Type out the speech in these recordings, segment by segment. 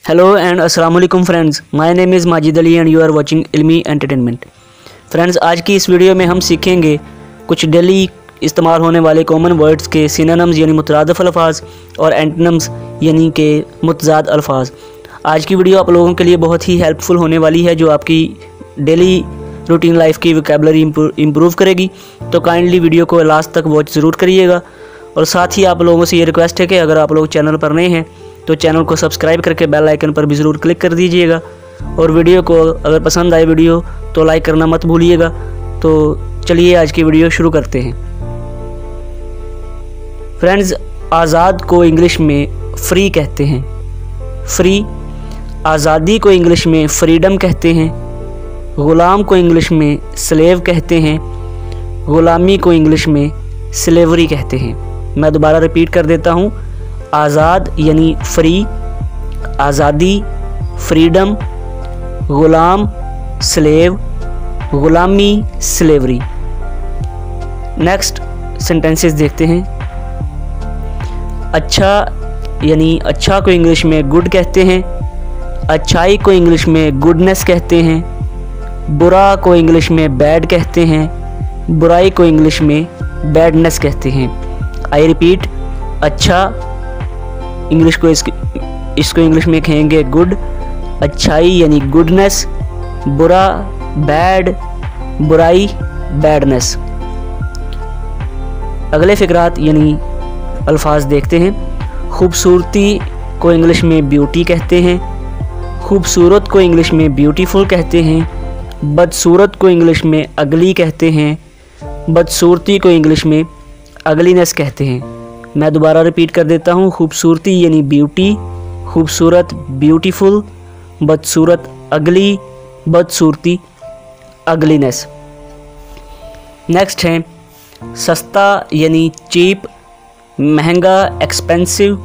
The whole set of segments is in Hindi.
हेलो एंड अस्सलाम वालेकुम friends, my name is Majid Ali and you are watching Ilmi entertainment. Friends, आज की इस वीडियो में हम सीखेंगे कुछ डेली इस्तेमाल होने वाले कॉमन वर्ड्स के सिनोनिम्स यानी मुतरादिफ अल्फाज और एंटोनिम्स यानी कि मुतजाद अल्फाज। आज की वीडियो आप लोगों के लिए बहुत ही हेल्पफुल होने वाली है, जो आपकी डेली रूटीन लाइफ की वोकैबुलरी इम्प्रूव करेगी। तो काइंडली वीडियो को लास्ट तक वॉच ज़रूर करिएगा। और साथ ही आप लोगों से ये रिक्वेस्ट है कि अगर आप लोग चैनल पर नए हैं तो चैनल को सब्सक्राइब करके बेल आइकन पर भी ज़रूर क्लिक कर दीजिएगा। और वीडियो को अगर पसंद आए वीडियो तो लाइक करना मत भूलिएगा। तो चलिए आज की वीडियो शुरू करते हैं। फ्रेंड्स, आज़ाद को इंग्लिश में फ्री कहते हैं। फ्री। आज़ादी को इंग्लिश में फ्रीडम कहते हैं। ग़ुलाम को इंग्लिश में स्लेव कहते हैं। ग़ुलामी को इंग्लिश में स्लेवरी कहते हैं। मैं दोबारा रिपीट कर देता हूँ। आज़ाद यानी फ्री, आज़ादी फ्रीडम, ग़ुलाम स्लेव, ग़ुलामी स्लेवरी। नेक्स्ट सेंटेंसेस देखते हैं। अच्छा यानी अच्छा को इंग्लिश में गुड कहते हैं। अच्छाई को इंग्लिश में गुडनेस कहते हैं। बुरा को इंग्लिश में बैड कहते हैं। बुराई को इंग्लिश में बैडनेस कहते हैं। आई रिपीट, अच्छा इंग्लिश को इसको इंग्लिश में कहेंगे गुड, अच्छाई यानी गुडनेस, बुरा बैड, बुराई बैडनेस। अगले फ़िक्रात यानी अल्फाज देखते हैं। खूबसूरती को इंग्लिश में ब्यूटी कहते हैं। खूबसूरत को इंग्लिश में ब्यूटीफुल कहते हैं। बदसूरत को इंग्लिश में अगली कहते हैं। बदसूरती को इंग्लिश में अगलीनेस कहते हैं। मैं दोबारा रिपीट कर देता हूँ। खूबसूरती यानी ब्यूटी, खूबसूरत ब्यूटीफुल, बदसूरत अगली, बदसूरती अगलीनेस। नेक्स्ट है सस्ता यानी चीप, महंगा एक्सपेंसिव,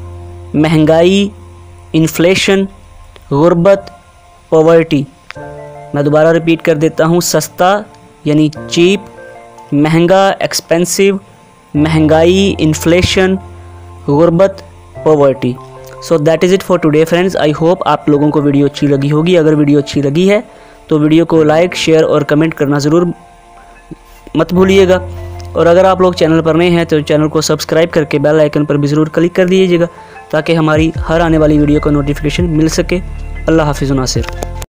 महंगाई इन्फ्लेशन, गुर्बत पॉवर्टी। मैं दोबारा रिपीट कर देता हूँ। सस्ता यानी चीप, महंगा एक्सपेंसिव, महंगाई इन्फ्लेशन, गुर्बत poverty. So that is it for today friends. I hope आप लोगों को वीडियो अच्छी लगी होगी। अगर वीडियो अच्छी लगी है तो वीडियो को लाइक शेयर और कमेंट करना ज़रूर मत भूलिएगा। और अगर आप लोग चैनल पर नए हैं तो चैनल को सब्सक्राइब करके बेल आइकन पर भी ज़रूर क्लिक कर दीजिएगा ताकि हमारी हर आने वाली वीडियो का नोटिफिकेशन मिल सके। अल्लाह हाफिज़ नासिर।